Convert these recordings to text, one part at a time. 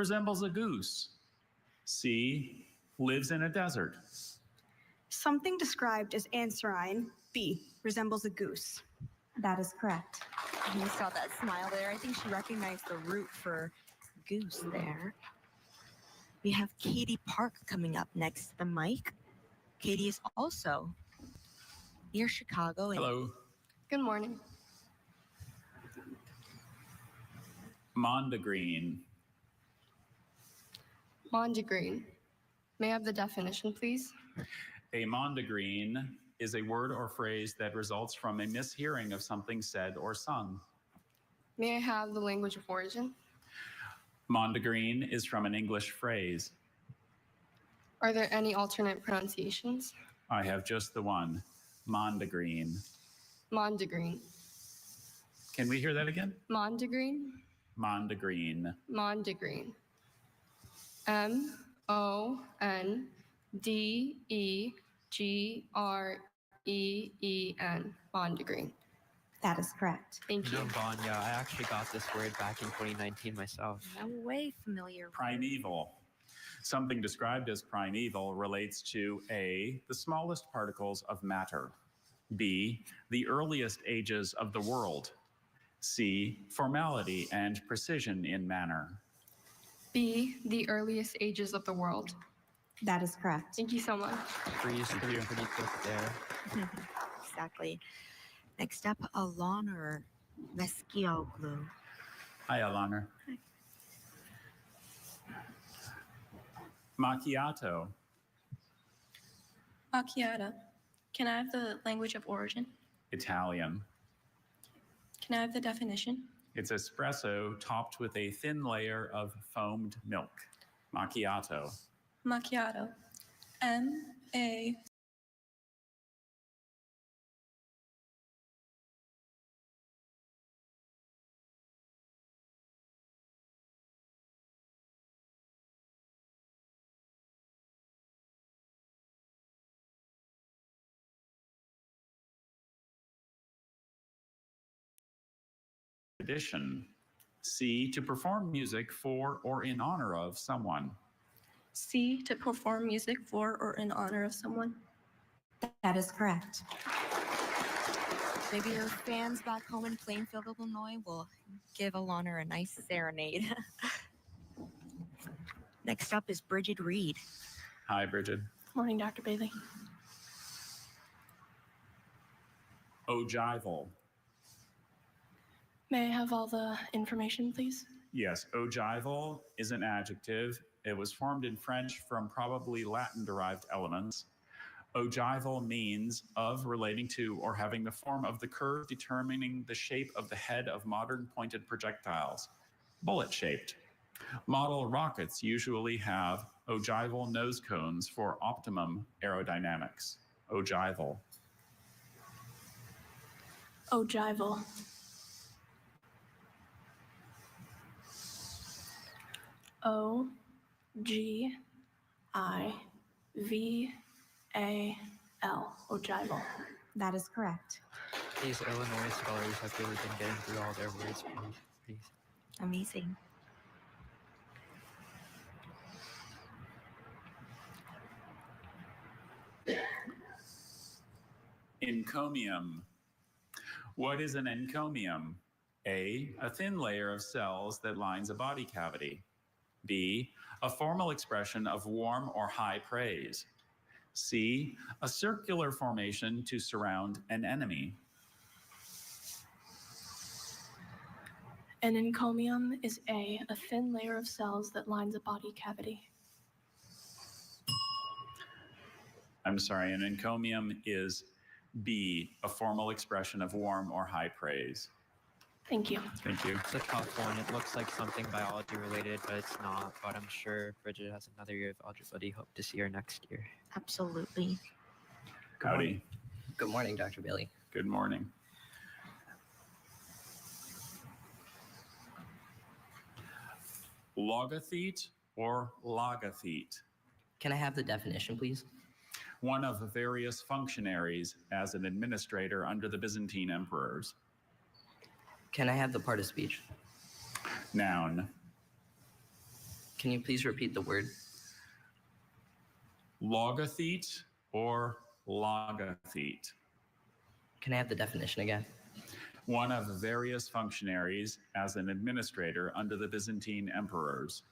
resembles a goose. C, lives in a desert. Something described as answerine, B, resembles a goose. That is correct. You saw that smile there. I think she recognized the root for goose there. We have Katie Park coming up next to the mic. Katie is also near Chicago. Hello. Good morning. Mondegreen. Mondegreen. May I have the definition, please? A mondegreen is a word or phrase that results from a mishearing of something said or sung. May I have the language of origin? Mondegreen is from an English phrase. Are there any alternate pronunciations? I have just the one, mondegreen. Mondegreen. Can we hear that again? Mondegreen? Mondegreen. Mondegreen. M-O-N-D-E-G-R-E-E-N. Mondegreen. That is correct. Thank you. Vanya, I actually got this word back in 2019 myself. No way familiar. Primeval. Something described as primeval relates to A, the smallest particles of matter, B, the earliest ages of the world, C, formality and precision in manner. B, the earliest ages of the world. That is correct. Thank you so much. Freeze, pretty quick there. Exactly. Next up, Alana Meskioglu. Hi, Alana. Hi. Macchiato. Macchiato. Can I have the language of origin? Italian. Can I have the definition? It's espresso topped with a thin layer of foamed milk. Macchiato. Macchiato. M-A. Tradition. C, to perform music for or in honor of someone. C, to perform music for or in honor of someone. That is correct. Maybe your fans back home in Plainfield, Illinois will give Alana a nice serenade. Next up is Bridget Reed. Hi, Bridget. Morning, Dr. Bailey. Ogival. May I have all the information, please? Yes, ogival is an adjective. It was formed in French from probably Latin-derived elements. Ogival means of, relating to, or having the form of the curve determining the shape of the head of modern pointed projectiles. Bullet-shaped. Model rockets usually have ogival nose cones for optimum aerodynamics. Ogival. Ogival. O-G-I-V-A-L. Ogival. That is correct. These Illinois scholars have really been getting through all their words. Please. Amazing. Encomium. What is an encomium? A thin layer of cells that lines a body cavity. B, a formal expression of warm or high praise. C, a circular formation to surround an enemy. An encomium is a thin layer of cells that lines a body cavity. I'm sorry, an encomium is B, a formal expression of warm or high praise. Thank you. Thank you. It's a tough one. It looks like something biology related, but it's not. But I'm sure Bridget has another year of algebra buddy. Hope to see her next year. Absolutely. Howdy. Good morning, Dr. Bailey. Good morning. Logothete or logothete? Can I have the definition, please? One of the various functionaries as an administrator under the Byzantine emperors. Can I have the part of speech? Noun. Can you please repeat the word? Logothete or logothete. Can I have the definition again? One of the various functionaries as an administrator under the Byzantine emperors.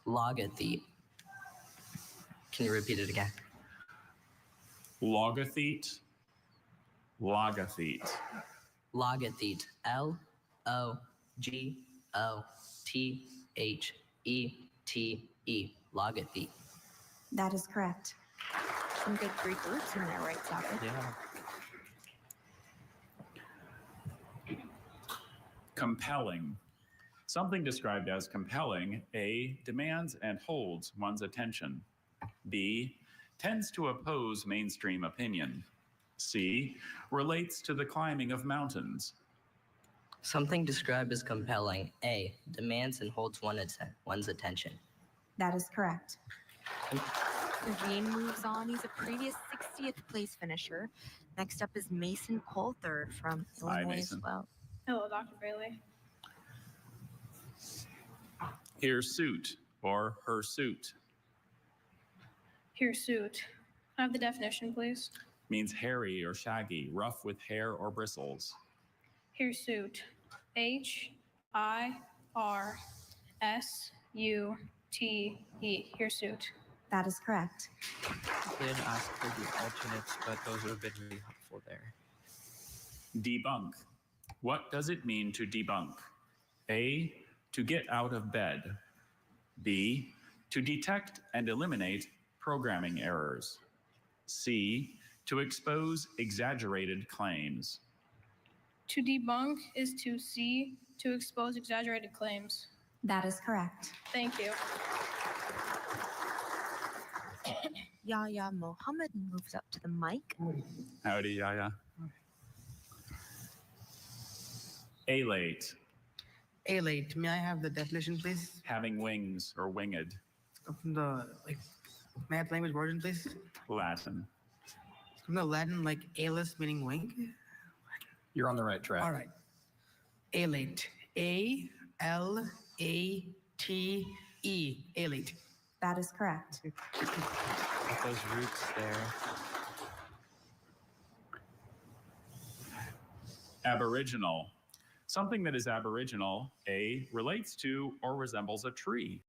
Logothete. Can you repeat it again? Logothete, logothete. Logothete. Logothete. Logothete. That is correct. Some good Greek roots in there, right, Saka? Yeah. Compelling. Something described as compelling, A, demands and holds one's attention. B, tends to oppose mainstream opinion. C, relates to the climbing of mountains. Something described as compelling. A, demands and holds one's attention. That is correct. Eugene moves on. He's a previous 60th place finisher. Next up is Mason Coulthard from Hi, Illinois Mason. as well. Hello, Dr. Bailey. Hirsute or hirsute Hirsute. Can I have the definition, please? means hairy or shaggy, rough with hair or bristles. Hirsute. Hirsute. Hirsute. That is correct. They didn't ask for the alternates, but those would have been really helpful there. Debunk. What does it mean to debunk? A, to get out of bed. B, to detect and eliminate programming errors. C, to expose exaggerated claims. To debunk is to see, to expose exaggerated claims. That is correct. Thank you. Yahya Mohammed moves up to the mic. Howdy, Yaya. Alate, Alate. May I have the definition, please? having wings or winged. From the may I have the language origin, please? Latin. From the Latin, like alus meaning wing. You're on the right track. All right. Alate. A-L-A-T-E. Alate. That is correct. With those roots there. Aboriginal. Something that is aboriginal, A, relates to or resembles a tree.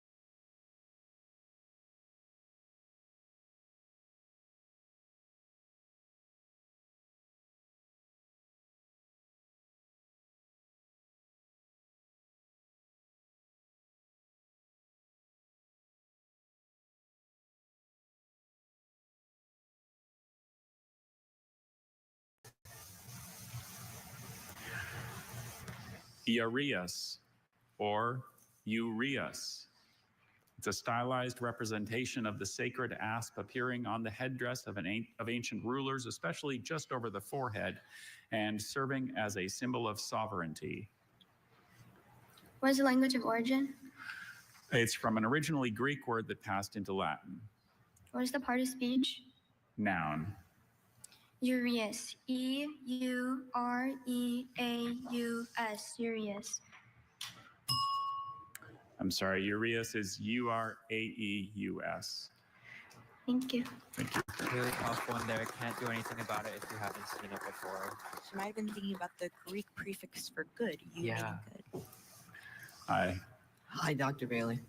Ureus or ureus. It's a stylized representation of the sacred asp appearing on the headdress of ancient rulers, especially just over the forehead, and serving as a symbol of sovereignty. What is the language of origin? It's from an originally Greek word that passed into Latin. What is the part of speech? Noun. Ureus. E-U-R-E-A-U-S. Ureus. I'm sorry, ureus is U-R-A-E-U-S. Thank you. Thank you. Really tough one there. Can't do anything about it if you haven't seen it before. She might have been thinking about the Greek prefix for good. You Yeah. meaning good. Hi. Hi, Dr. Bailey.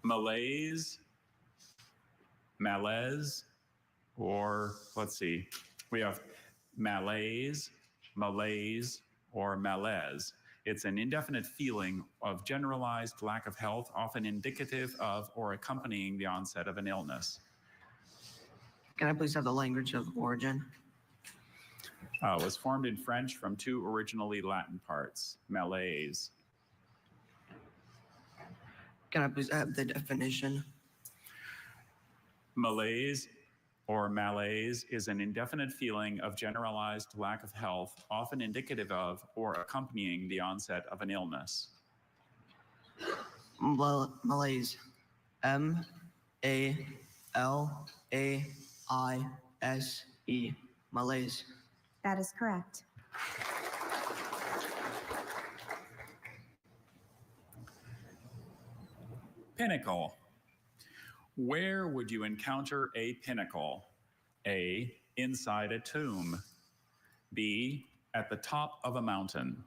Malaise, malaise, or let's see, we have malaise, malaise, or malaise. It's an indefinite feeling of generalized lack of health, often indicative of or accompanying the onset of an illness. Can I please have the language of origin? It was formed in French from two originally Latin parts, malaise. Can I please have the definition? Malaise or malaise is an indefinite feeling of generalized lack of health, often indicative of or accompanying the onset of an illness. Malaise. M-A-L-A-I-S-E. Malaise. That is correct. Pinnacle. Where would you encounter a pinnacle? A, inside a tomb. B, at the top of a mountain.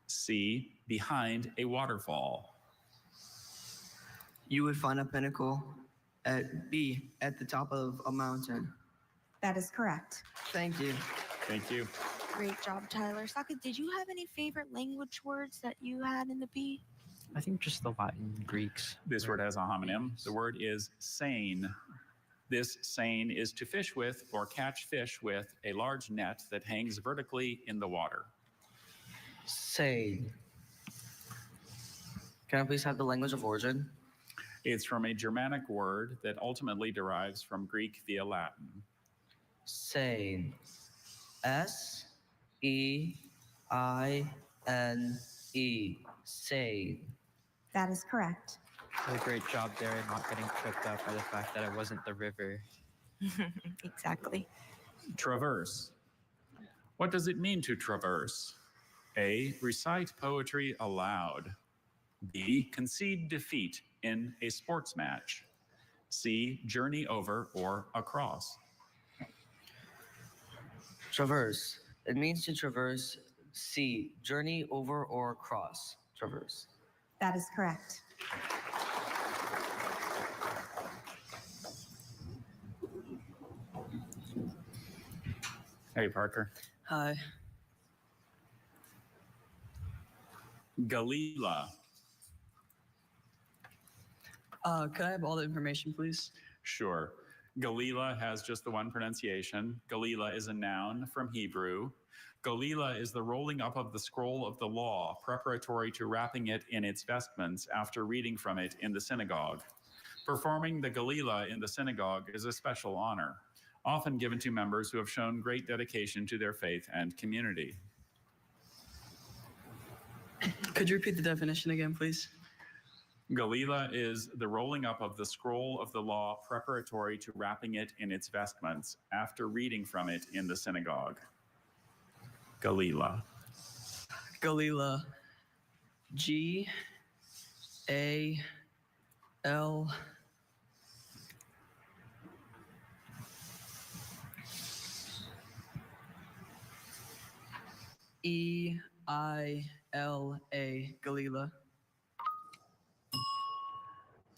C, behind a waterfall. You would find a pinnacle at B, at the top of a mountain. That is correct. Thank you. Thank you. Great job, Tyler. Socket, did you have any favorite language words that you had in the B? I think just the Latin Greeks. This word has a homonym. The word is seine. This seine is to fish with or catch fish with a large net that hangs vertically in the water. Say. Can I please have the language of origin? It's from a Germanic word that ultimately derives from Greek via Latin. Seine. S-E-I-N-E. Seine. That is correct. A great job there in not getting tripped up by the fact that it wasn't the river. Exactly. Traverse. What does it mean to traverse? A, recite poetry aloud. B, concede defeat in a sports match. C, journey over or across. Traverse. It means to traverse. C, journey over or across. Traverse. That is correct. Hey, Parker. Hi. Galila. Could I have all the information, please? Sure. Galila has just the one pronunciation. Galila is a noun from Hebrew. Galila is the rolling up of the scroll of the law, preparatory to wrapping it in its vestments after reading from it in the synagogue. Performing the Galila in the synagogue is a special honor, often given to members who have shown great dedication to their faith and community. Could you repeat the definition again, please? Galila is the rolling up of the scroll of the law preparatory to wrapping it in its vestments after reading from it in the synagogue. Galila. Galila. G-A-L. E-I-L-A. Galila.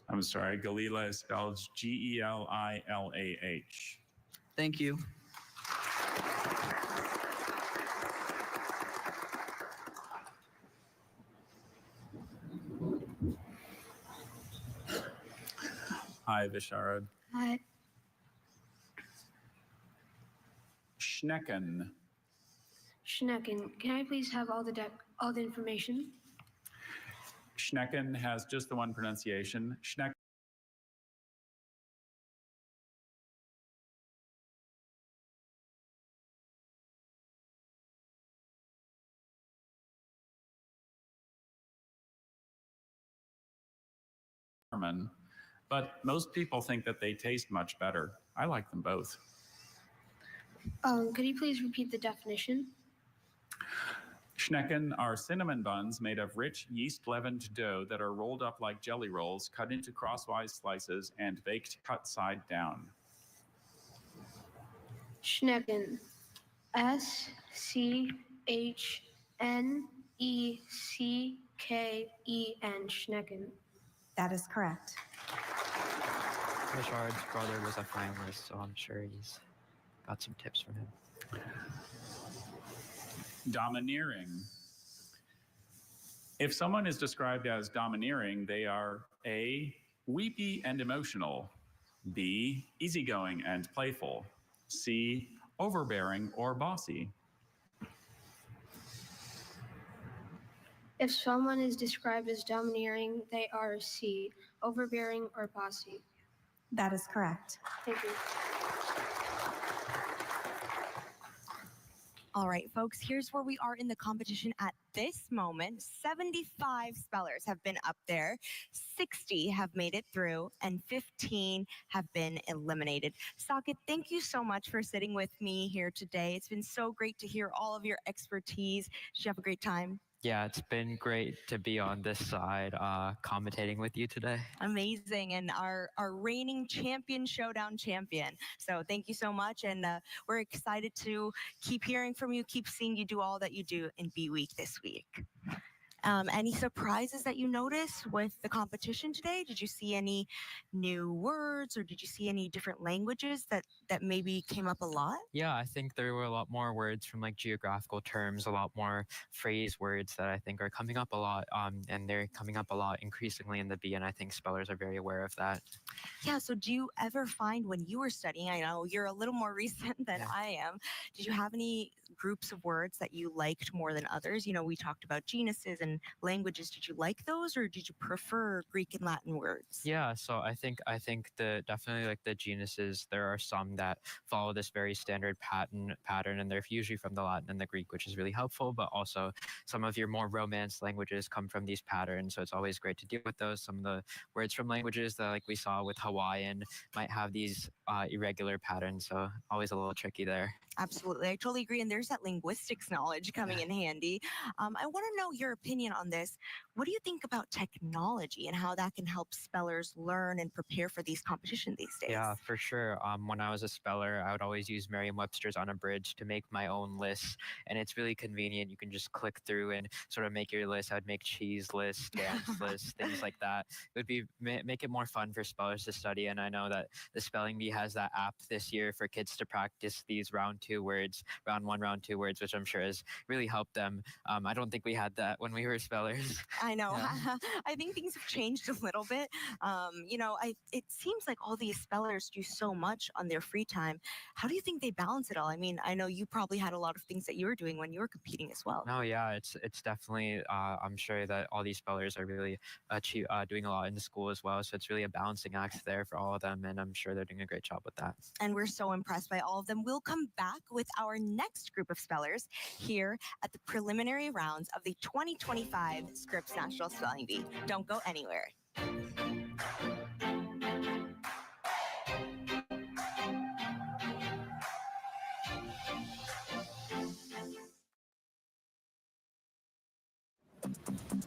I'm sorry, Galila is spelled G-E-L-I-L-A-H. Thank you. Hi, Visharad. Hi. Schnecken. Schnecken. Can I please have all the information? Schnecken has just the one pronunciation. Schnecken. But most people think that they taste much better. I like them both. Could you please repeat the definition? Schnecken are cinnamon buns made of rich yeast-leavened dough that are rolled up like jelly rolls, cut into crosswise slices, and baked cut side down. Schnecken. S-C-H-N-E-C-K-E-N. Schnecken. That is correct. Richard's brother was a finalist, so I'm sure he's got some tips from him. Domineering. If someone is described as domineering, they are A, weepy and emotional, B, easygoing and playful, C, overbearing or bossy. If someone is described as domineering, they are C, overbearing or bossy. That is correct. Thank you. All right, folks, here's where we are in the competition at this moment. 75 spellers have been up there, 60 have made it through, and 15 have been eliminated. Socket, thank you so much for sitting with me here today. It's been so great to hear all of your expertise. Did you have a great time? Yeah, it's been great to be on this side, commentating with you today. Amazing, and our reigning champion, showdown champion. So thank you so much, and we're excited to keep hearing from you, keep seeing you do all that you do in Bee Week this week. Any surprises that you noticed with the competition today? Did you see any new words, or did you see any different languages that maybe came up a lot? Yeah, I think there were a lot more words from like geographical terms, a lot more phrase words that I think are coming up a lot, and they're coming up a lot increasingly in the Bee, and I think spellers are very aware of that. Yeah, so do you ever find when you were studying, I know you're a little more recent than I am, did you have any groups of words that you liked more than others? You know, we talked about genuses and languages. Did you like those, or did you prefer Greek and Latin words? Yeah, so I think definitely like the genuses, there are some that follow this very standard pattern, and they're usually from the Latin and the Greek, which is really helpful, but also some of your more Romance languages come from these patterns, so it's always great to deal with those. Some of the words from languages that, like we saw with Hawaiian, might have these irregular patterns, so always a little tricky there. Absolutely, I totally agree, and there's that linguistics knowledge coming in handy. I want to know your opinion on this. What do you think about technology and how that can help spellers learn and prepare for these competitions these days? Yeah, for sure. When I was a speller, I would always use Merriam-Webster's Unabridged to make my own lists, and it's really convenient. You can just click through and sort of make your list. I'd make cheese lists, dance lists, things like that. It would be make it more fun for spellers to study, and I know that the Spelling Bee has that app this year for kids to practice these round 2 words, round 1, round 2 words, which I'm sure has really helped them. I don't think we had that when we were spellers. I know. Yeah. I think things have changed a little bit. You know, it seems like all these spellers do so much on their free time. How do you think they balance it all? I mean, I know you probably had a lot of things that you were doing when you were competing as well. No, yeah, it's definitely. I'm sure that all these spellers are really doing a lot in the school as well. So it's really a balancing act there for all of them, and I'm sure they're doing a great job with that. And we're so impressed by all of them. We'll come back with our next group of spellers here at the preliminary rounds of the 2025 Scripps National Spelling Bee. Don't go anywhere.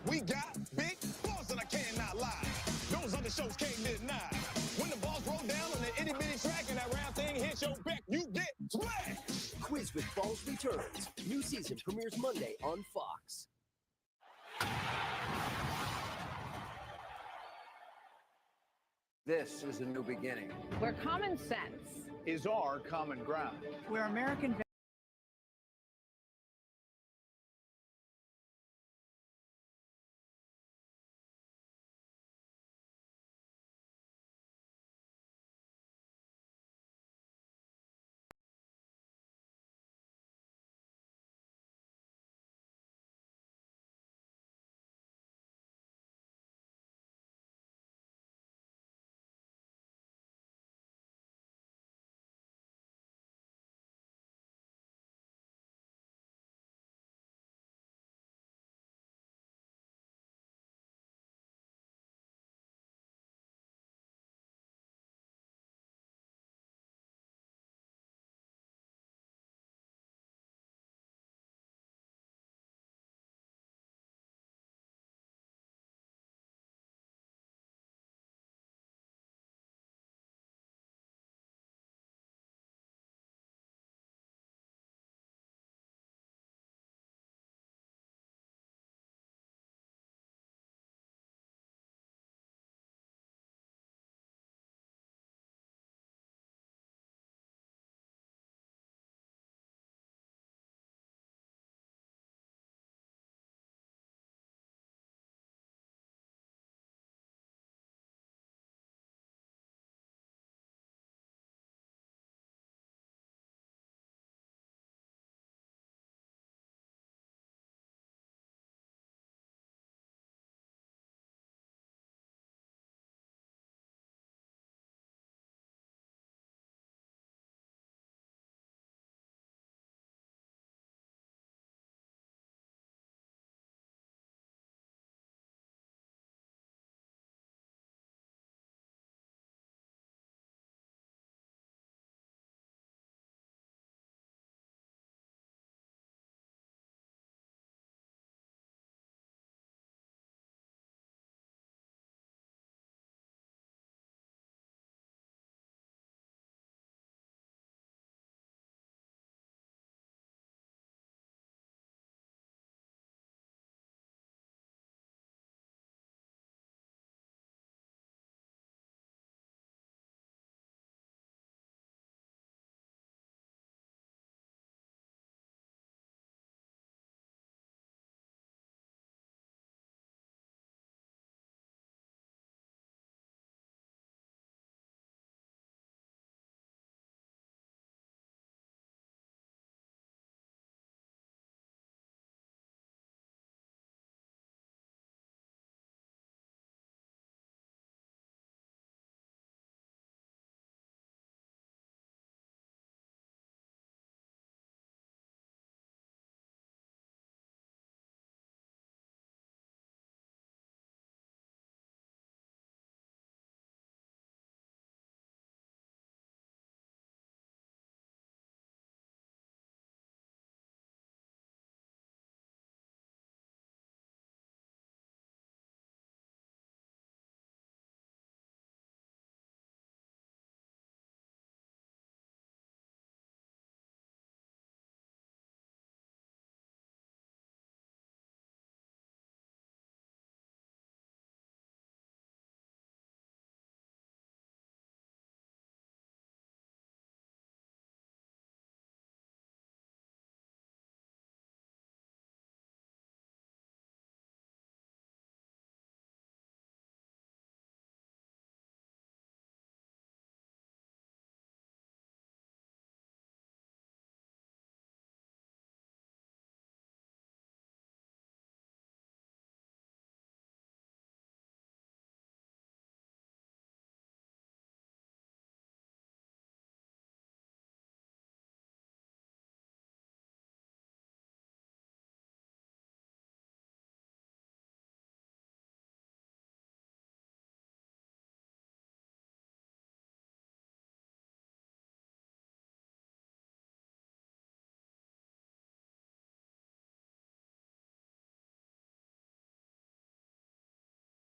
We got big balls and I cannot lie. Those other shows can't deny. When the balls roll down on the itty bitty track and that round thing hits your back, you get smashed. Quiz with Balls returns. New season premieres Monday on Fox. This is a new beginning. Where common sense is our common ground. Where American